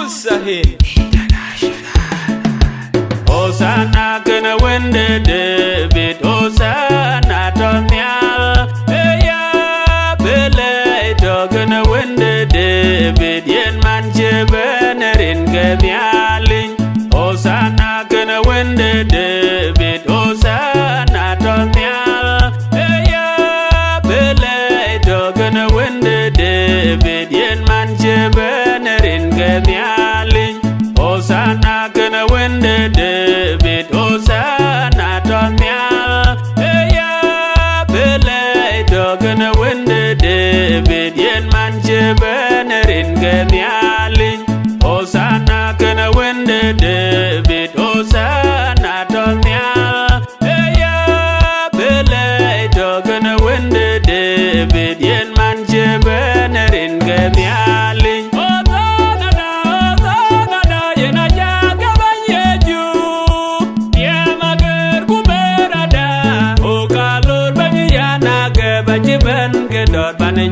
Sahin Hosanna gonna win the David Hosanna Tonyal Eya Bele gonna win the David Yen Manche Benerin Gemialing Hosanna gonna win the David Hosanna Tonyal Eya Bele gonna win the David Yen Manche Benerin Gemialing Hosanna gonna win the David Hosanna Tonyal Eya Bele gonna win the David Yen Manche Benerin Gemialing Hosanna gonna win the David Hosanna Tonyal Eya Bele gonna win the David Yen Manche Benerin Gemialing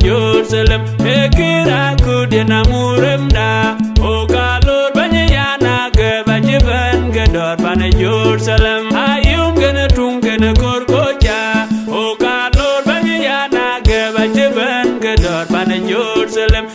Jerusalem, ekira kudena muremda. O kalor banyana geba jiban gedor bana Jerusalem. Ayum gena tung gena korkoja. O kalor banyana geba jiban gedor bana Jerusalem.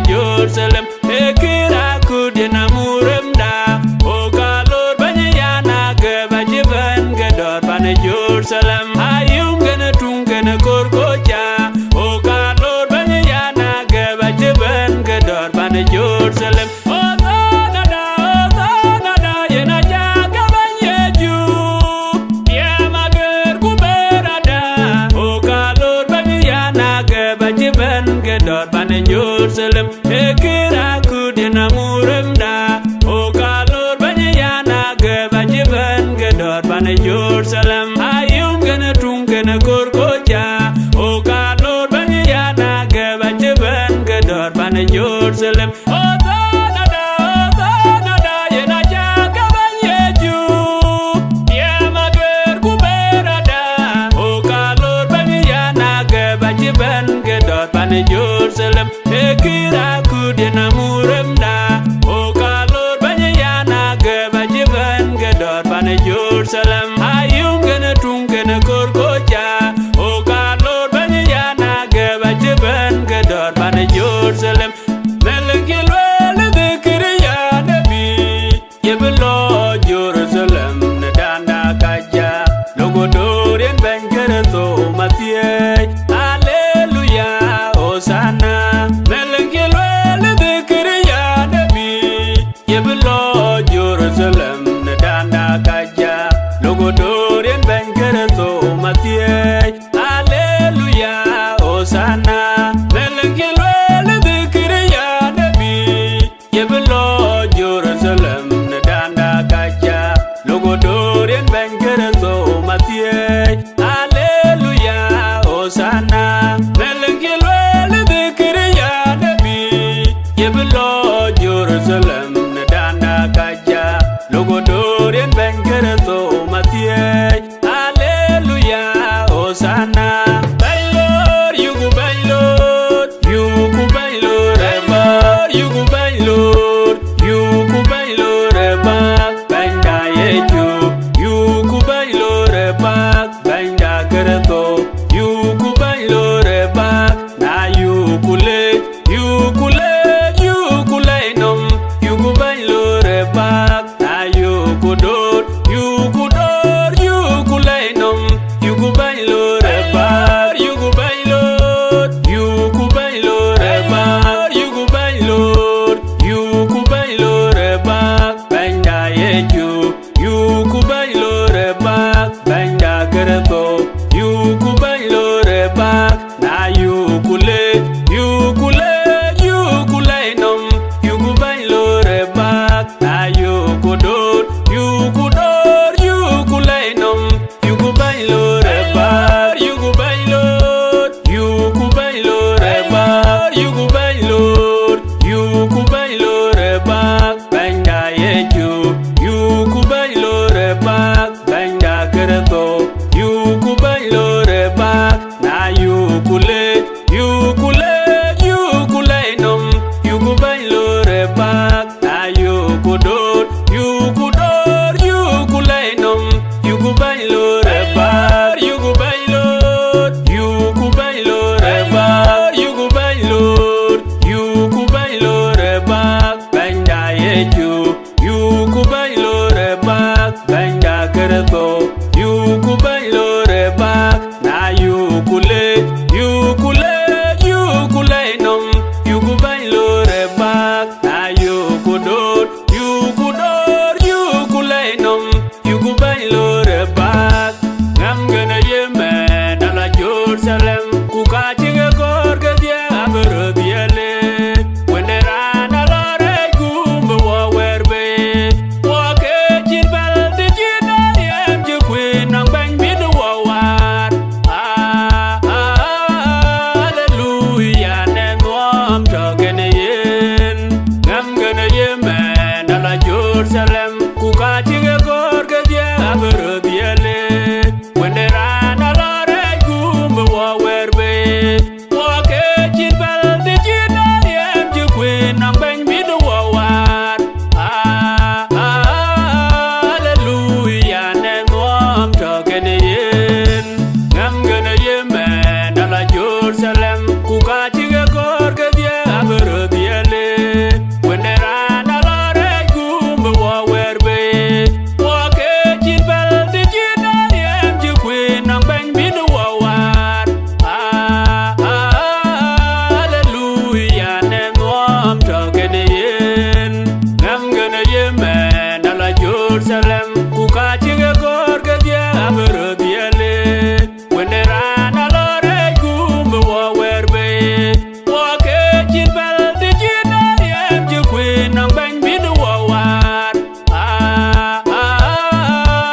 Jerusalem, ekira kudena muremda. O kalor banyana geba jiban gedor bana Jerusalem. Ayum gena tung gena korkoja. O kalor banyana geba jiban gedor bana Jerusalem. Jerusalem, ekira kudena muremda. O kalor banyana geba jiban gedor bana Jerusalem. Ayum gena tung gena korkoja. O kalor banyana geba jiban gedor bana Jerusalem. Jerusalem, ekira kudena muremda. O kalor banyana geba jiban gedor bana Jerusalem. Ayum gena tung gena korkoja. O kalor banyana geba jiban gedor bana Jerusalem. Melengilwele dekiriya nabi yebelo Jerusalem nedanda kaja. Logodorien bengereto matie. Hosanna, melengilwele dekiriya nabi yebelo Jerusalem nedanda kaja. Logodo lore bak banda kerto yuku ban lore bak na yukule nom yuku ban lore bak na yukudor yukule nom yuku ban lore bak yuku ban lore bak yuku ban lore bak banda yeju yuku ban lore bak banda kerto yuku ban lore bak na yukule nom yuku ban lore bak na yukudor yukule nom yuku ban lore bak ngam gana yeme dala Jerusalem kuka chinga kor ka dia abro diale wendera na lore kumbe wa werbe wa ke chin bal de jina yem ju queen nang bang bid wa war hallelujah ne nom to gene yen ngam gana yeme dala Jerusalem kuka chinga kor ka dia abro diale wendera na lore kumbe wa werbe wa ke chin bal de jina yem ju queen nang bang bid wa war hallelujah ne nom to gene yen ngam gana yeme dala Jerusalem kuka chinga kor ka dia abro diale wendera na lore kumbe wa werbe wa ke chin bal de jina yem ju queen nang bang bid wa war hallelujah ne nom to gene yen ngam gana yeme dala Jerusalem kuka chinga kor ka dia abro diale wendera na lore kumbe wa werbe wa ke chin bal de jina yem ju queen nang bang bid wa war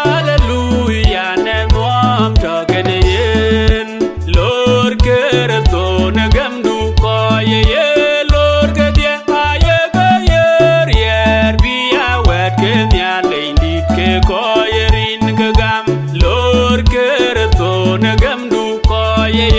hallelujah ne nom to gene yen lor kerto ne gamdu ko ye lor ke dia aye ga yer biya wet ke nya leindi ke ko yerin ke gam lor kerto ne gamdu ko ye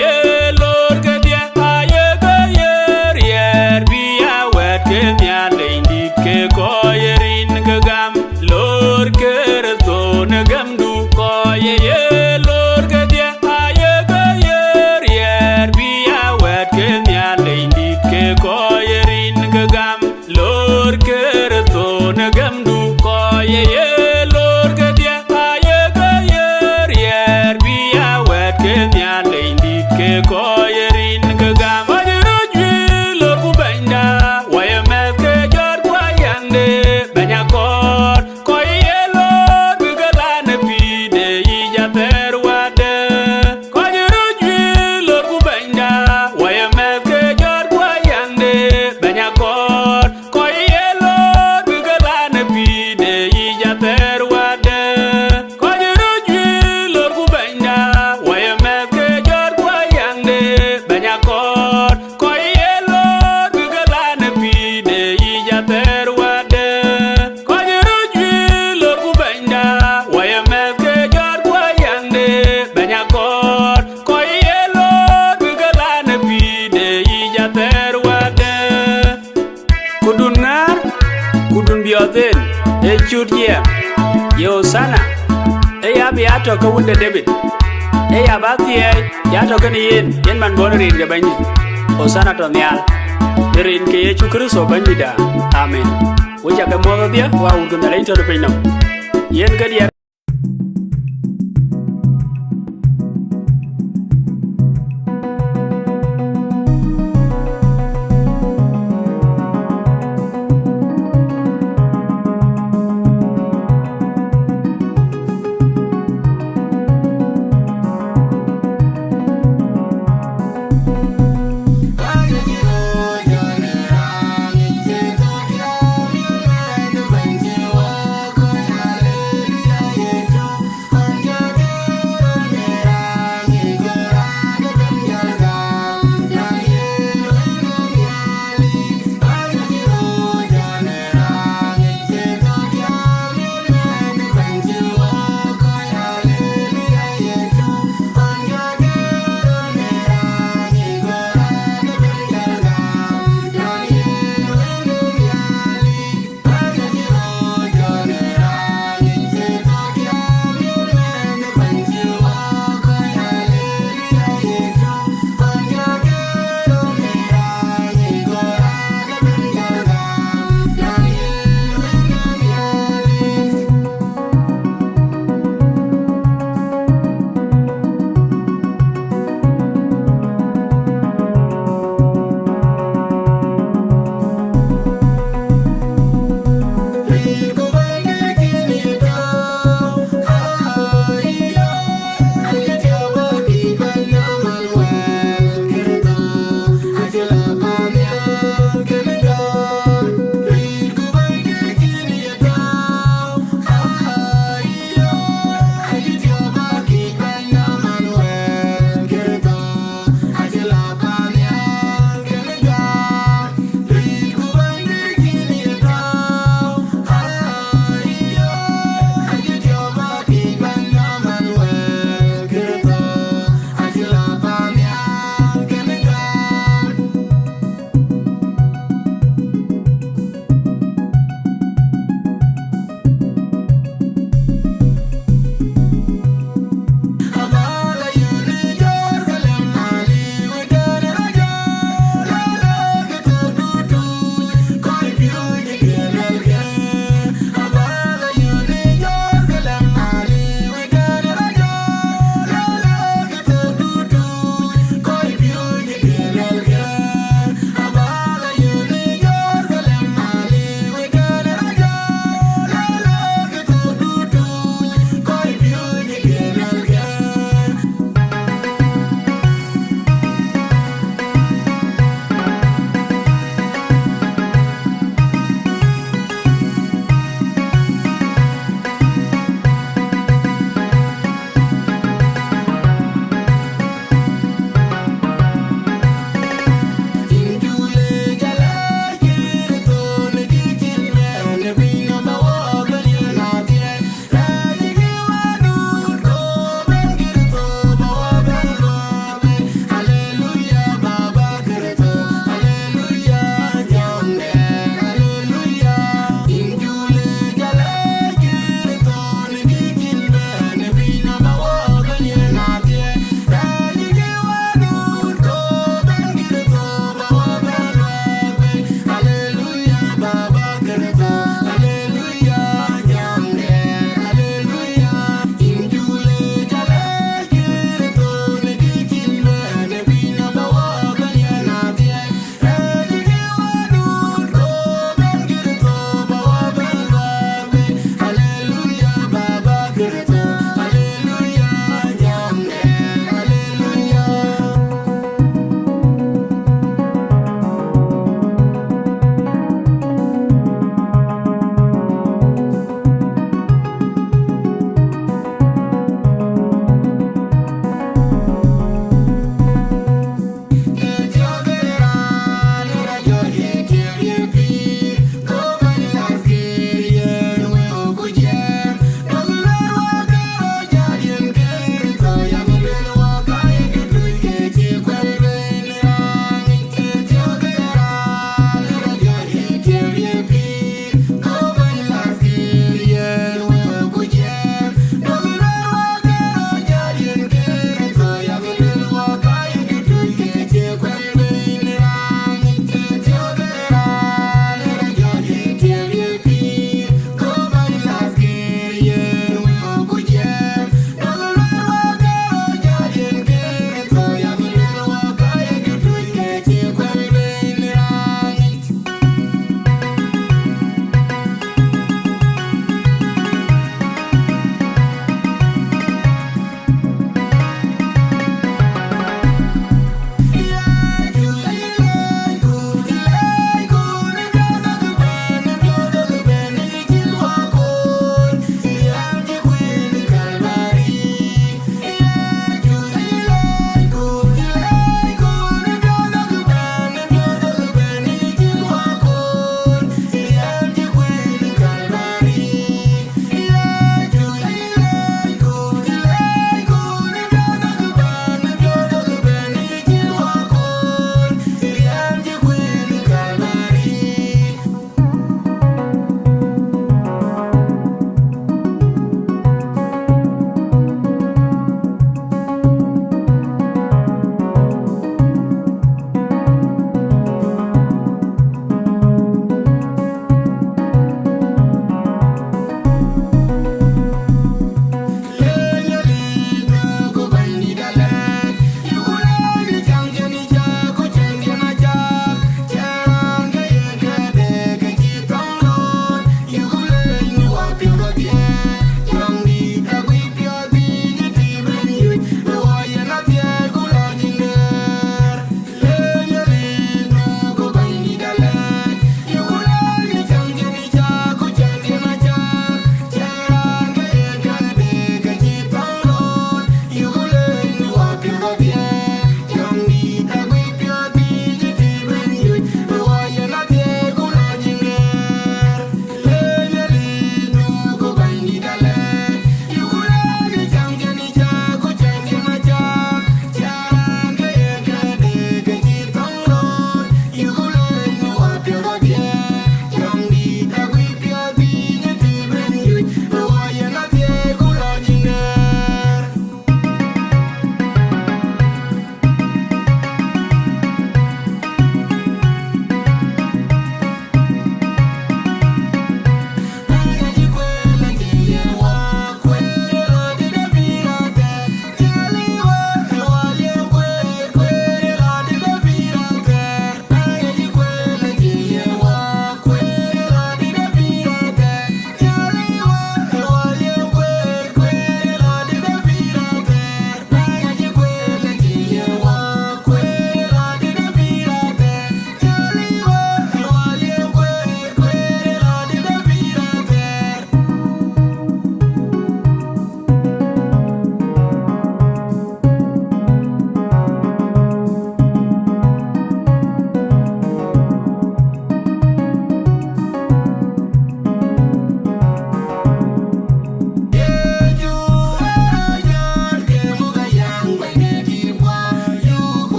lor ke dia aye ga yer biya wet ke nya leindi ke ko yerin ke gam lor kerto ne gamdu ko ye lor ke dia aye ga yer biya wet ke nya leindi ke ko yerin ke gam lor kerto ne gamdu ko ye lor ke dia aye ga yer biya wet ke nya leindi ke ko yerin ke gam ajuru jwi lor ku banda waye met ke jor kwa yande banya kor ko ye lor bigala ne pide yi jater wade ko ajuru jwi lor ku banda waye met ke jor kwa yande banya kor ko ye lor bigala ne pide yi jater wade ko ajuru jwi lor ku banda waye met ke jor kwa yande banya kor ko ye lor bigala ne pide yi jater wade ko ajuru jwi lor ku banda waye met ke jor kwa yande banya kor ko ye lor bigala ne pide yi jater wade kudun ngar kudun bioten e chut ye sana e ya bi ato ka wunde David e ya ba tie ya to kan yen man bon rin ga bani osana to nyal rin ke Yesu Kristo bani da amen wuja ka mo dia wa wudun da leito do pinam yen ga dia Hallelujah.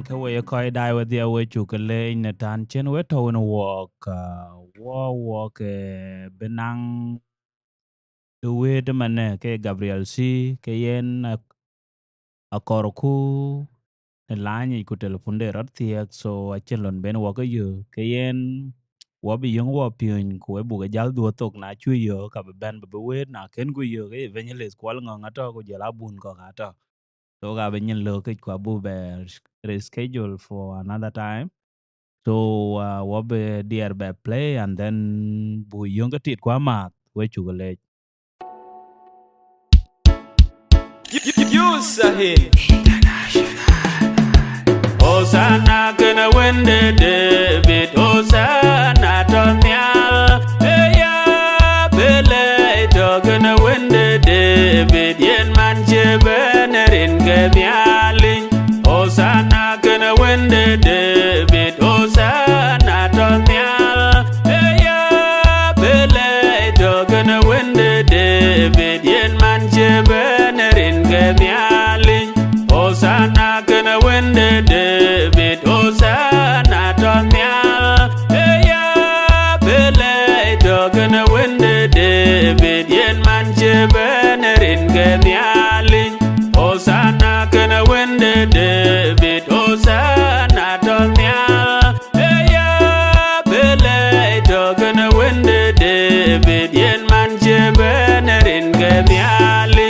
we koi dai we dia we chu ke le in tan chen we to no walk walk benang the way de man ke Gabriel si ke yen a korku la ni ku telefon de rat tiek so a chen lon ben wo ke yo ke yen wo bi yung wo pion ku e bu ga jal du tok na chu yo ka ben be we na ken ku yo ke evangelist kwal nga to ku jala bun ko ga to so ga ben yin lo ke kwa bu be reschedule for another time. So what be dear be play and then bu yung ka tit kwa mat we chu le. You sahin Hosanna gonna win the David. Hosanna Tonya. Hey ya bele to gonna win the David. Yen man chebenerin kemiali. Hosanna gonna win the David. Hosanna Tonya. Hey ya bele to gonna win the David. Yen man chebenerin kemiali. Hosanna gonna win the David. Hosanna Tonya. Hey ya bele to gonna win the David. Yen man chebenerin kemiali. Hosanna gonna win the David. Hosanna Tonya. Hey ya bele to gonna win the David. Yen man chebenerin kemiali.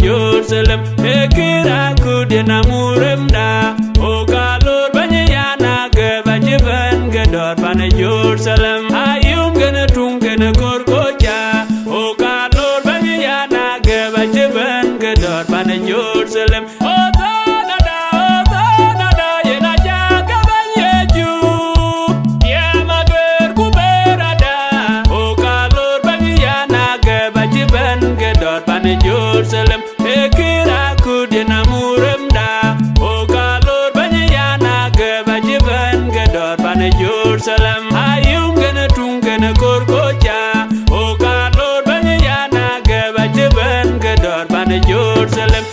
Jerusalem, ekira kudena muremda. O kalor banyana ge bajiban gedor bane Jerusalem. Ayum gena tung gena korkoja. O kalor banyana ge bajiban gedor bane Jerusalem. Jerusalem, ekira kudena muremda. O kalor banyana ge bajiban gedor bane Jerusalem. Ayum gena tung gena korkoja. O kalor banyana ge bajiban gedor bane Jerusalem.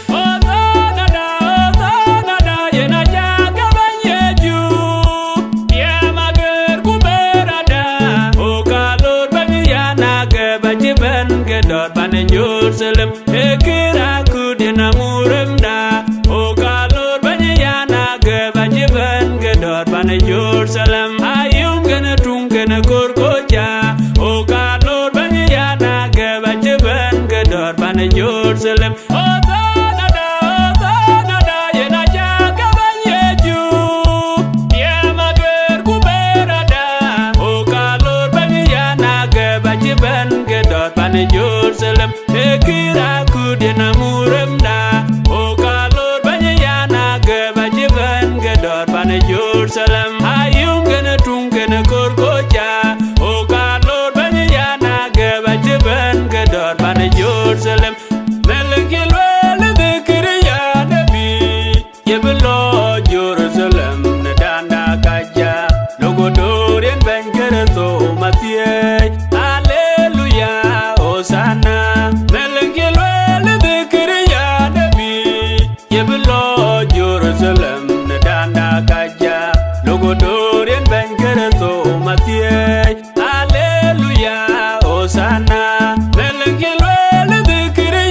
Jerusalem, ekira kudena muremda. O kalor banyana ge bajiban gedor bane Jerusalem. Ayum gena tung gena korkoja. O kalor banyana ge bajiban gedor bane Jerusalem. Jerusalem, ekira kudena muremda. O kalor banyana ge bajiban gedor bane Jerusalem. Ayum gena tung gena korkoja. O kalor banyana ge bajiban gedor bane Jerusalem. Melengilwele dekiriya nabi. Yebelo Jerusalem nedanda kaja. Nogodorien bengerezo matiye. Hosanna, melengilwele dekiriya nabi. Yebelo Jerusalem nedanda kaja. Logodorien bengerezo matiye. Hallelujah, Hosanna. Melengilwele dekiriya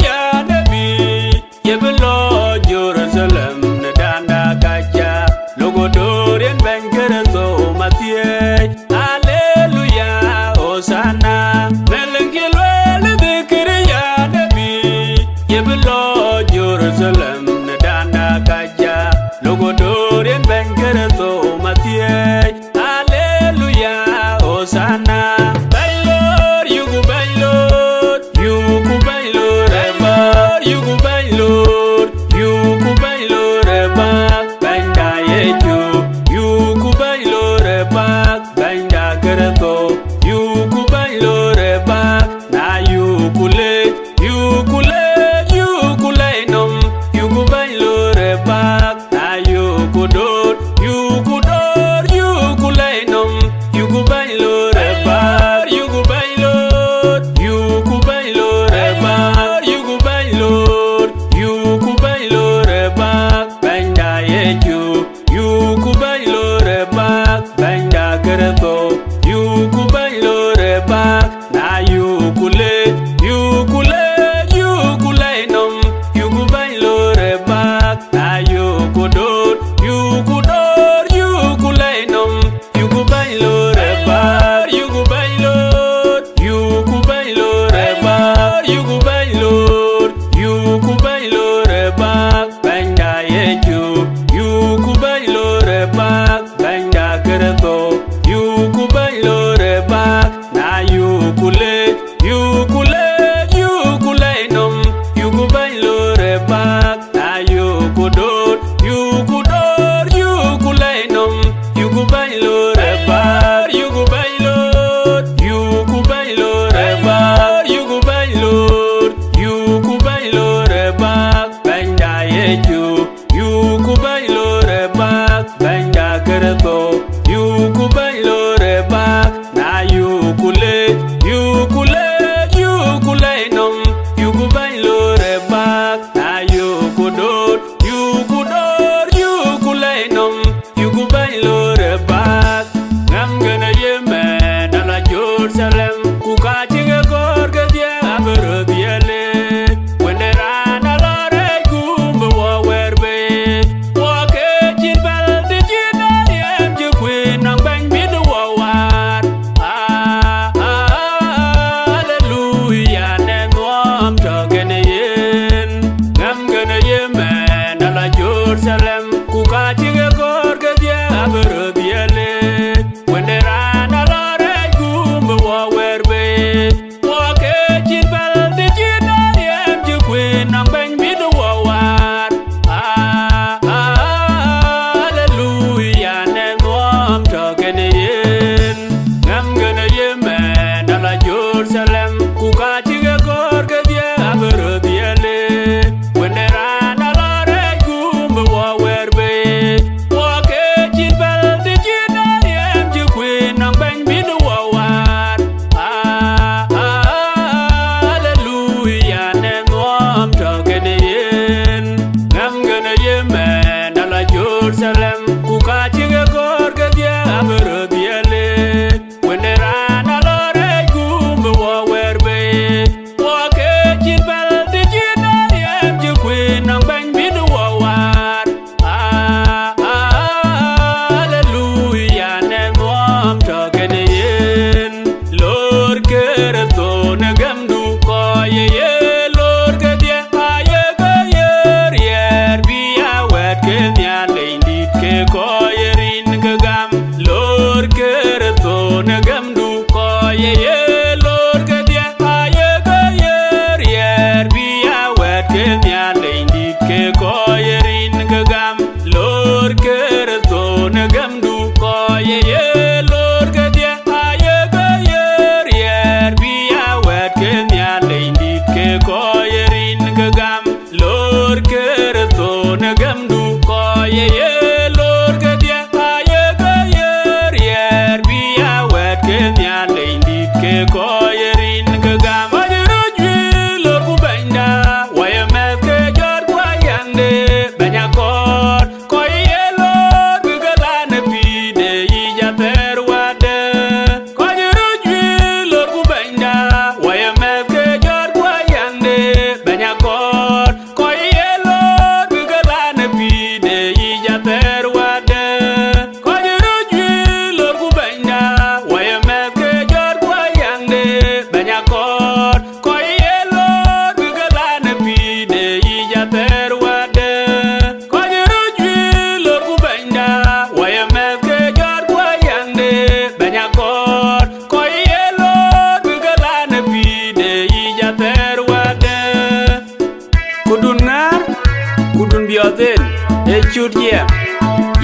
ye chut ye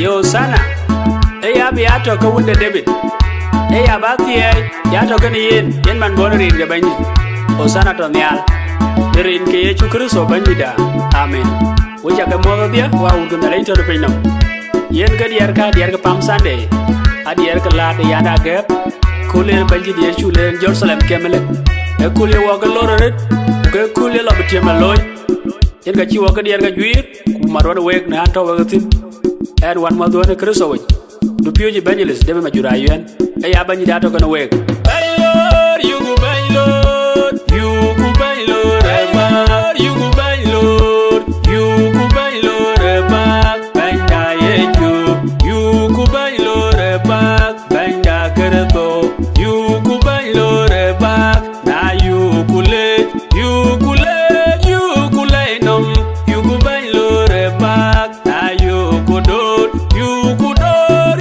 yo sana e ya bi ato ko wunde David e ya ba tie ya to kan yen man bon rin ga bani o sana to nyal rin ke Yesu Kristo bani da amen wuja ka mo dia wa wudu na leito do pinam yen ga diar ka pam sande a diar ka la de ya da gap kule bani di Yesu le Jerusalem kemele e kule wa ga lororet ke kule lo bitema loy yen ga chiwo ka diar ga juir ku marwa wek na to wa tin en wan ma do ne Kristo wi du pioji banyeles debe ma jura yuen e ya banyi da to kana wek baylor yugu baylor yugu baylor ema yugu baylor yugu baylor ema banda yeju yugu baylor ema banda kerto yugu baylor ema na yugule nom yugu baylor ema na yugudor yugudor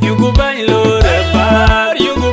yugu baylor bar yugu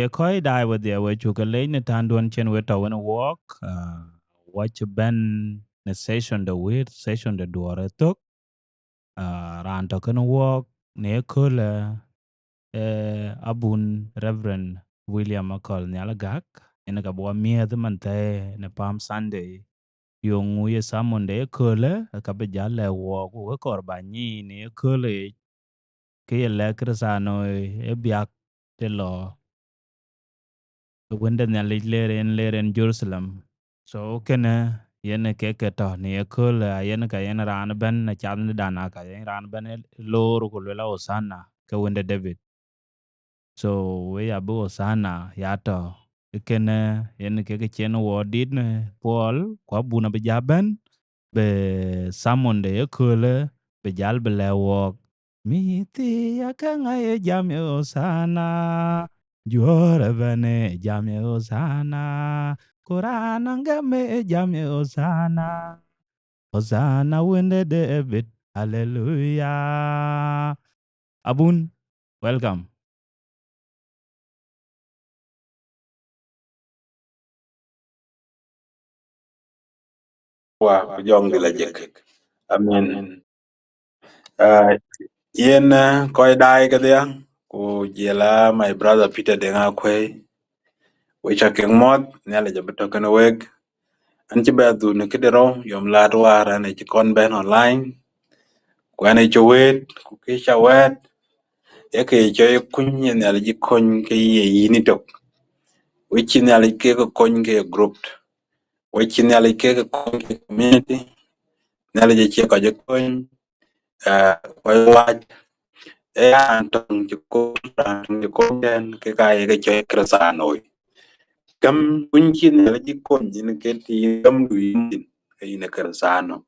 koi dai with the we chu le ne tan don chen we to when walk watch ben ne session the weird session the door tok ran to kan walk ne kula abun Reverend William Akol Nyalagak ina ka bo mi the man te ne Palm Sunday yung ye samon de kula ka be jale walk ko kor ba ni ne kula ke le krsano e biak te lo wende na leren Jerusalem so kene yene ke to ni ekol yene ka yene ran ben na chan dana ka yene ran ben lor ko la osana ke wende David so we abu osana ya to kene yene ke chen wo dit ne Paul ko buna be jaben be samon de ekol be jal be lewo mi ti akanga ye jam osana juara bane jam osana Kurana ngame jame osana. Osana wende David. Hallelujah. Abun, welcome. Wa jong la jek. Amen. Uh, yen koi dai ka dia ku jela my brother Peter Denga kwe we chaking mot nyale jabeto kana weg an ci bedu ne kidero yom lat wara ne ci kon ben online ku ane ci wet ku ki cha wet e ke ci kunye nyale ji kon ke ye yini tok we ci nyale ke ko kon ke group we ci nyale ke ko kon ke community nyale ji ci ko je kon ko antong ko den ke kai ke che krasanoi gam kunchin ne ji kon ni ke ti gam du yin ke ne krasano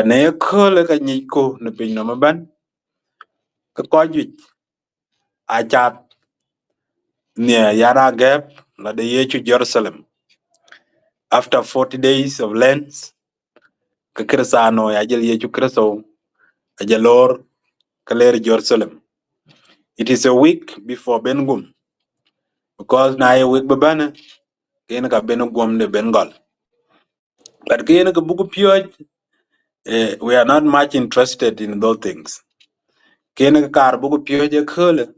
ne ko le ka ni ko ne pin no ban ko ju a chat ne yara gap la de ye to Jerusalem after 40 days of lent ke krasano ya jel ye to kraso a jalor kaler Jerusalem. It is a week before Bengum because na a week babana kena ka Bengum de Bengal. But kena ka buku pure, we are not much interested in those things. Kena ka kar buku pure je kule.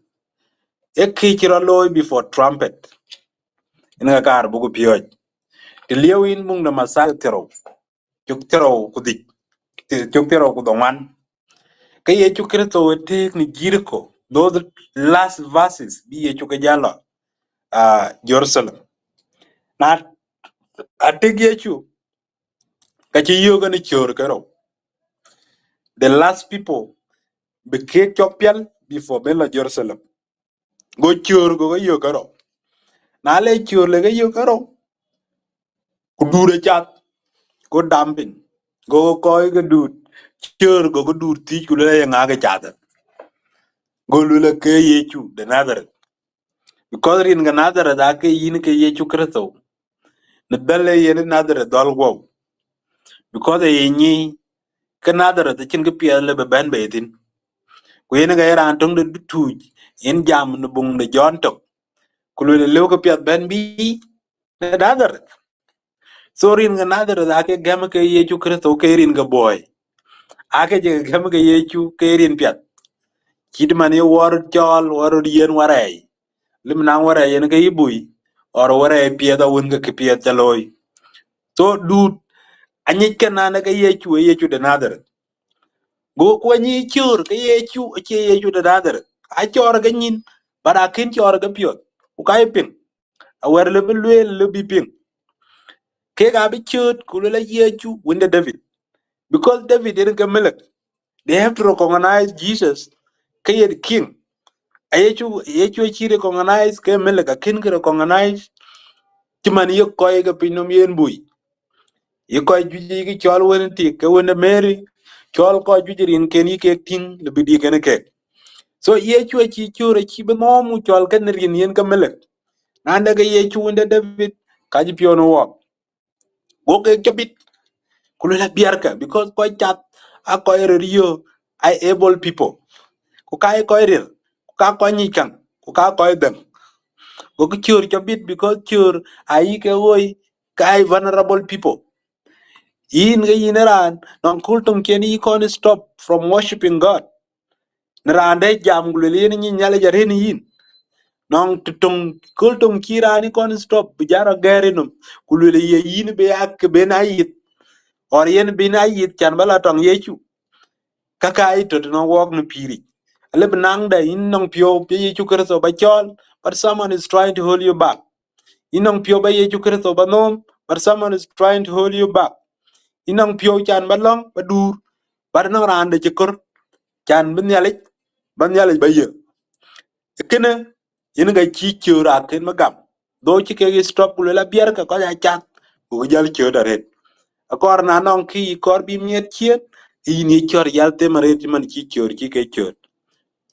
E kichira loy before trumpet. Ina ka kar buku pure. Ti liawin mung na masaya tero. Chuk tero kudik. Chuk tero kudongan. Kaya chukira to we take ni jiriko. Those last verses bi ye chukajala. Jerusalem. Na atig yechu. Kachi yoga ni chor karo. The last people be ke chokpial before Bella Jerusalem. Go chur go yo karo. Na le chur le yo karo. Kudure chat go dumping. Go koi go dude. Chur go dur teach kule nga ga chat. Go lula ke yechu the Nazareth. Because in the Nazareth ake yin ke yechu kreto. Ne belle yen Nazareth dol go. Because ye ni ke Nazareth chin ke pia le be ben be tin. Ku yen ga era antong de tuj in jam no bung de John tok. Kulu le ko pia ben bi the Nazareth. So rin ga Nazareth ake gam ke yechu kreto ke rin ga boy. Ake je gam ke yechu ke rin pia. Kidman ye war chol war yen warai lim nang warai yen ke ibui or warai pia da won ke pia chaloy so du anyi kana na ke yechu de nader go ko nyi chur ke yechu de nader a chor ga nyin bara kin chor ga pio ku kai ping a wer le le bi ping ke ga bi chut ku le yechu winde David because David is a melek they have to recognize Jesus ke the king yechu chi recognize ke melek a kin ke recognize timan ye koy ga pinom yen bui ye koy juji ki chol wen ti ke wen Mary chol ko juji rin ken yi ke ting le bidi ken ke so ye chi chure chi be mo mu chol ken rin yen ka melek nanda ga ye chu wende David ka ji piono wo go ke chebit kulula biarka because koy chat a koy rio I able people ku kai koy ril ku ka koy nyikan ku ka koy dem go cure cho bit because cure ai ke oi kai vulnerable people in ga yineran non kultum ken yi kon stop from worshiping God narande jam gulele ni nyale jare ni yin non tutung kultum kirani kon stop bijara gerinum gulele ye yin be ak be na yit or yen be na yit chan bala tong yechu kaka ito no walk no piri ale benang da in nong pio pe yechu kerso ba chol but someone is trying to hold you back inong pio ba yechu kerso ba nom but someone is trying to hold you back inong pio chan ba long ba dur bar no rande chikur chan bin yalik ban yalik ba ye kene yin ga chi chura ken magam do chi ke stop ku la bier ka ko ya chat ku jal chyo da red akor na nong ki kor bi miet chien ni chor yal te mare ti man chi chyor chi ke chyor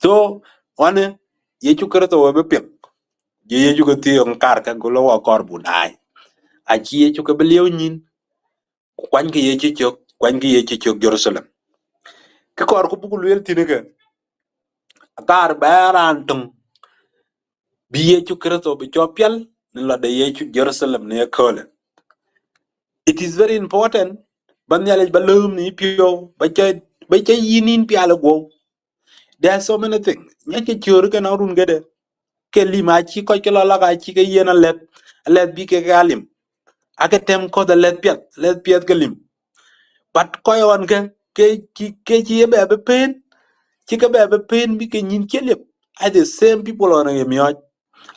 so wane yechu kerso wa be pek ye yechu ko ti on kar ka gulo wa kor bu dai a chi yechu ko belieu nyin kwan ke yechu chok kwan ke yechu chok Jerusalem ke kor ku bugul wel tinega kar baran tung bi yechu kerso be chopyal ni la de yechu Jerusalem ne kole. It is very important ban yale balum ni pio ba cha yinin pi ala go. There are so many things nyake chur ka na run gede ke lima chi ko ke la ga chi ke yena let bi ke galim ake tem ko da let piet ke lim but ko yon ke chi be pen chi ke be pen bi ke nyin kelip are the same people on a myoj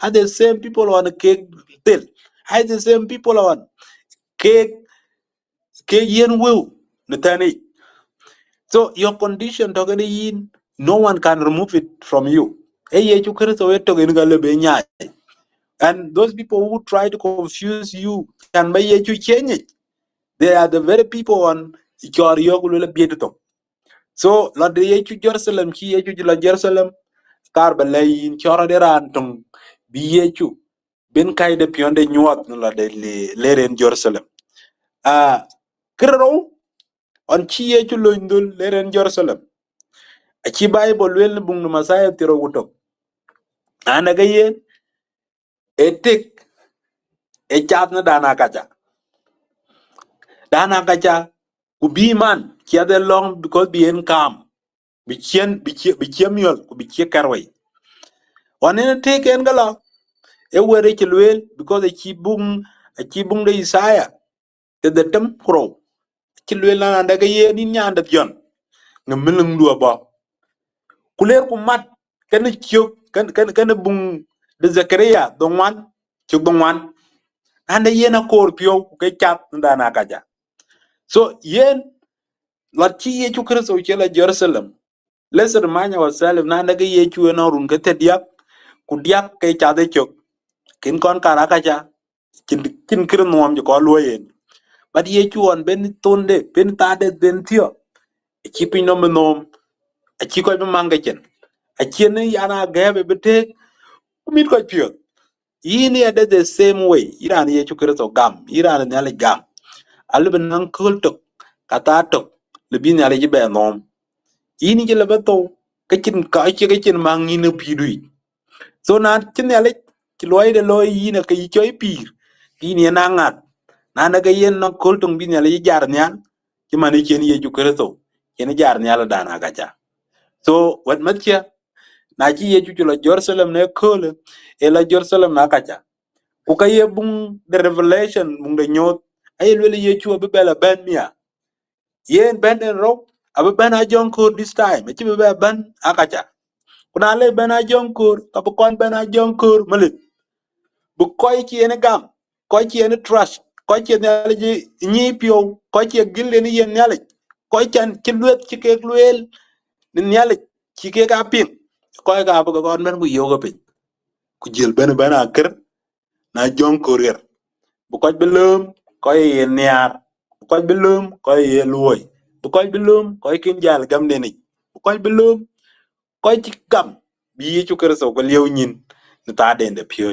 are the same people on a cake tel are the same people on cake ke yen will netani. So your condition to get in, no one can remove it from you. And those people who try to confuse you can make you change it. They are the very people on your yogul bieto. So la de yechu Jerusalem chi yechu la Jerusalem kar balayin chora de rantung bi yechu ben kai de pionde nyuat no la de leren Jerusalem. Kro on chi yechu loindul leren Jerusalem. Achi Bible wel bung no masaya tiro wutok. Anaga yen etik e chat na dana kacha ku bi man kia de long because bi en kam bi chien yol ku bi chie karwai onen tek en gala e were chi lwel because achi bung de Isaiah te the tem kro chi lwel na daga yen in nyanda jon ngamilung dua ba kuler ku mat kan chiok kan bung de Zakaria dongwan chuk dongwan anda yen a kor pio ku ke chat dana kacha. So yen Lord chi Yesu Kristo chela Jerusalem. Let's remind ourselves na naga Yesu na run ke diak ku diak ke cha de chok. Kin kon karaka cha kin kir nuam jo ko loyen. But Yesu on ben tonde ben tade ben tio. E chi pin no menom a chi ko be manga chen. A chi ne yana gabe bete kumit ko pio. Yini ade the same way. Iran Yesu Kristo gam. Iran ne ale gam. Alben nan kultok kata tok lebin ale jibe nom. Ini je lebeto kecin ka che kecin mang ni pidui so na chin ale ki loy de loy yina ka choy pir ki ni na ngat na ga yen no koltung bin ale jar nyal ki mani chen ye ju kreto chen jar nyal dana gacha. So wat matcha na ji ye ju la Jerusalem ne kole e la Jerusalem na gacha ku ka ye bung the revelation bung de nyot ay le ye chu be bela ben mia yen ben en ro abe ben a jon ko this time e chi be ben akacha kuna le ben a jonkur ka bu kon ben a jonkur malit bu koy ci ene gam koy ci ene trust koy ci ene ji ñi pio koy ci gille ni yen nyale koy chan ci luet ci ke luel ni nyale ci ke ga pin koy ga bu kon ben bu yoga pin ku jël ben a kër na jonkur yer bu koy be lëm koy yen niar bu koy be lëm koy ye luoy bu koy be lëm koy kin jal gam ne ni bu koy be lëm koy ci gam bi Yesu Kristo ko lew nyin ni ta den de pio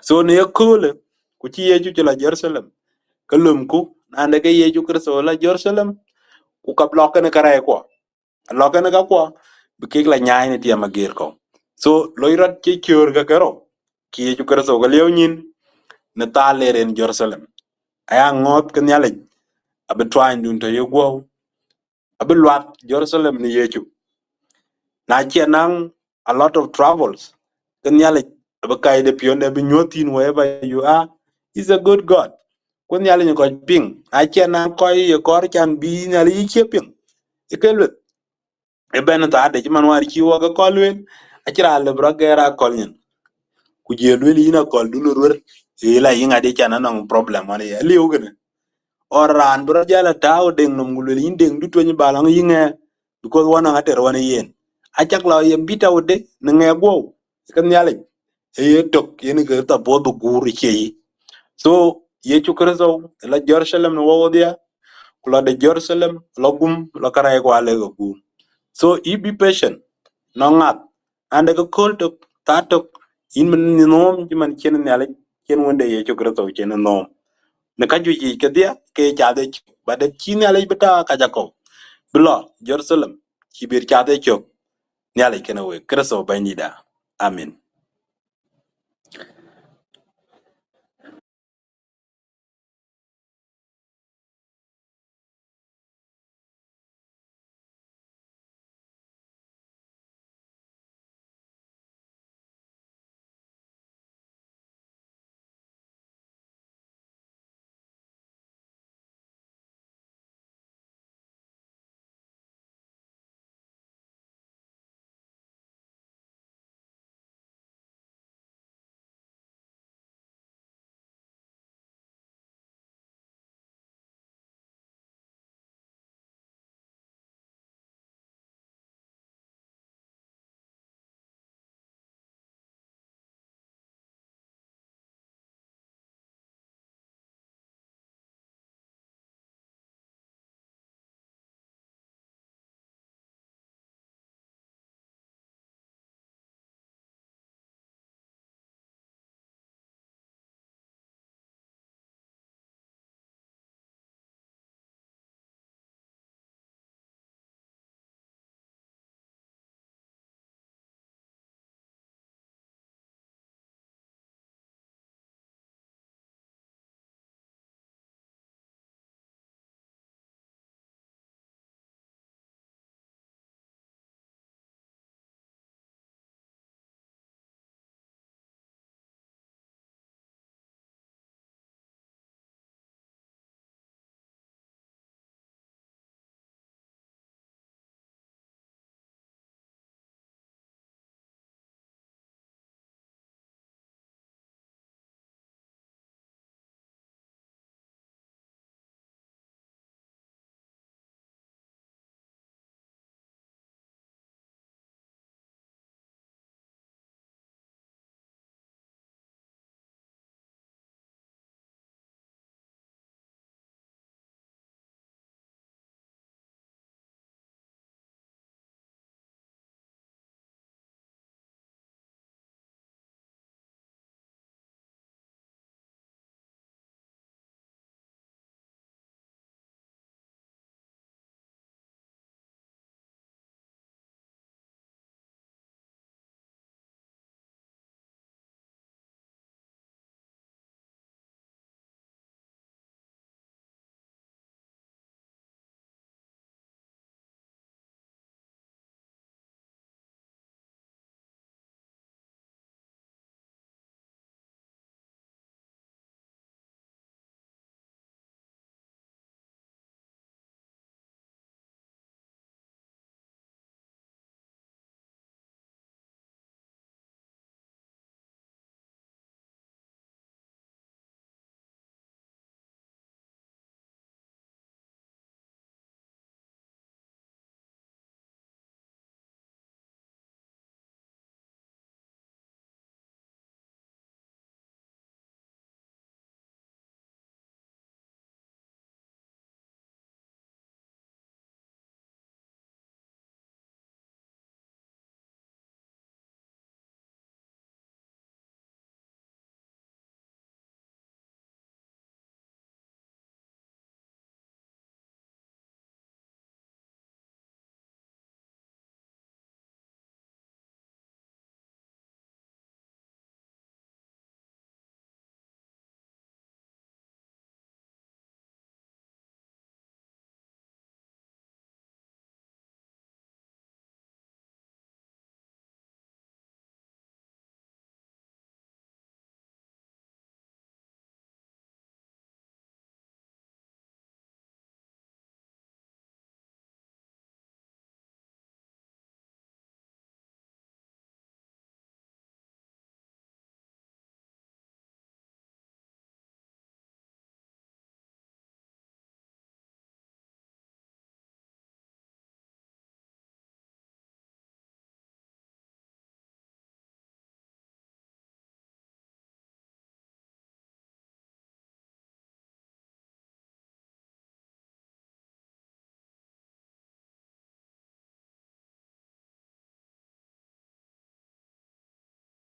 so ne yakule ku ci Yesu ci la Jerusalem ka lum ku ande ke Yesu Kristo la Jerusalem ku ka block ne kare ko block ne ka ko bi ke la nyaay ne tiama gir ko so loy rat ci cieur ga kero ki ju kerso ga lew nyin na ta leren Jerusalem aya ngot ken yale abe twine dun to yego abe luat Jerusalem ni yechu na chenang a lot of travels ken yale abe kai de pionde be nyotin wherever you are is a good God kun yale ni ko ping a chenang ko ye kor chan bi nyale yi cheping ikelwe e ben ta de man war ki wo ga kolwen a kira le bro gera kolnyen ku je lwe li na kol dun ruer e la yinga de chana nang problem ane ya liu gene oran bro jala taw deng nom gulwe yin deng du tony balang yinga because wana ngater wana yen achak la ye bita wode na nge go kan yale e tok yen ga ta bodu guru che yi so ye chukrezo la Jerusalem no wo dia kula de Jerusalem logum la karay ko ale go gum so you be patient no ngat ande ko kol tok ta tok in man ni nom ji man chen ne ale chen wonde ye chukrezo chen nom ne ka juji ke dia ke cha de ba de chi ne ale bita ka jako blo Jerusalem ki bir cha de chok ne ale ken we kreso banida amen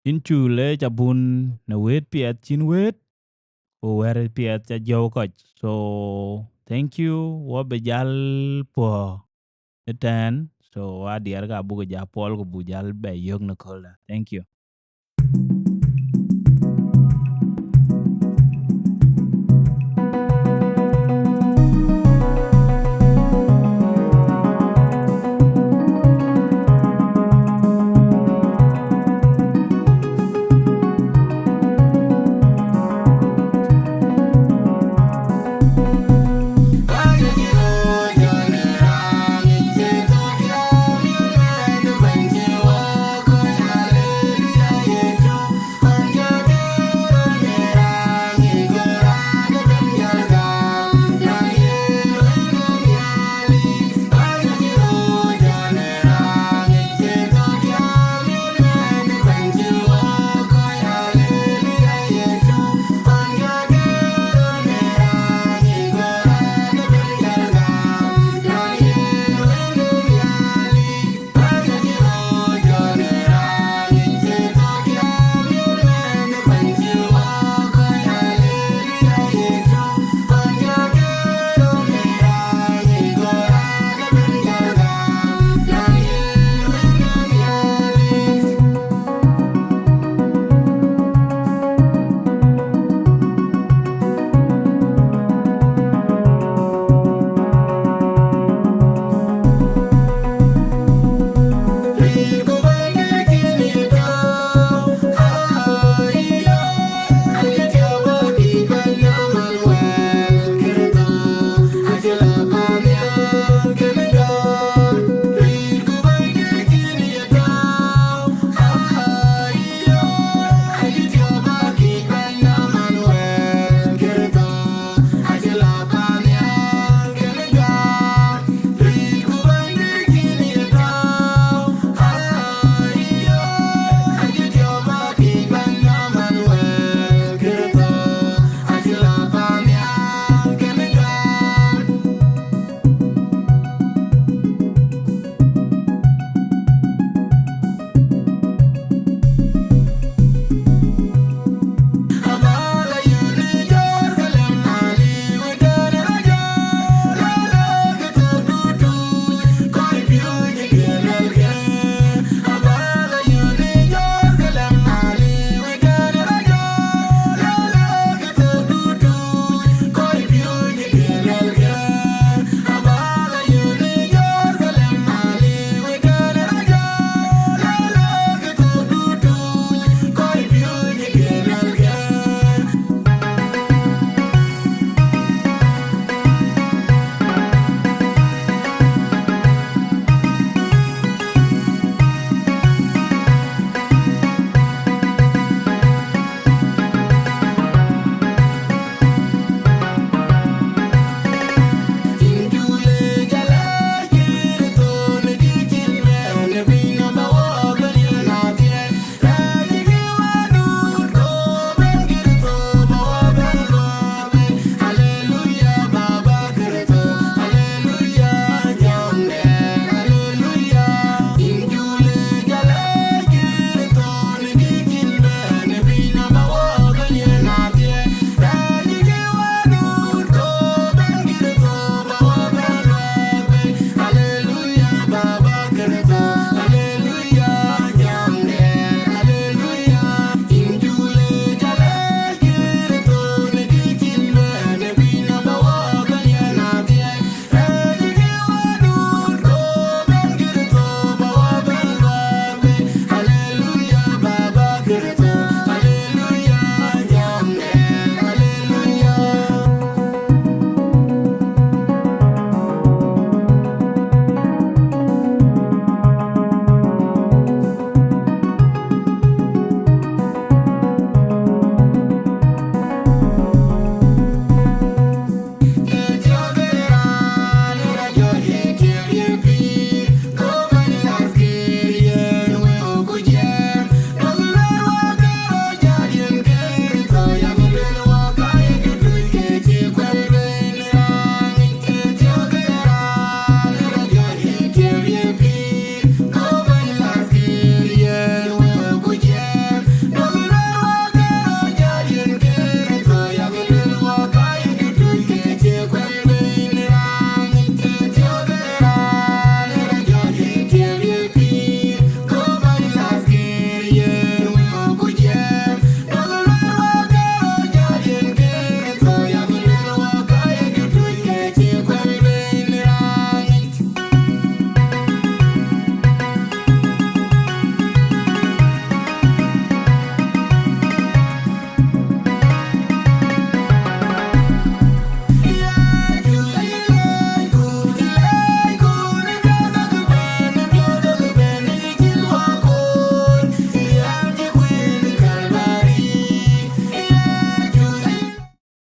Inchu le chabun na wet piat chin wet. O weret piat cha jow koch. So thank you. Wabejal po etan. So adiar ga buga ja pol ko bujal be yog na kola. Thank you.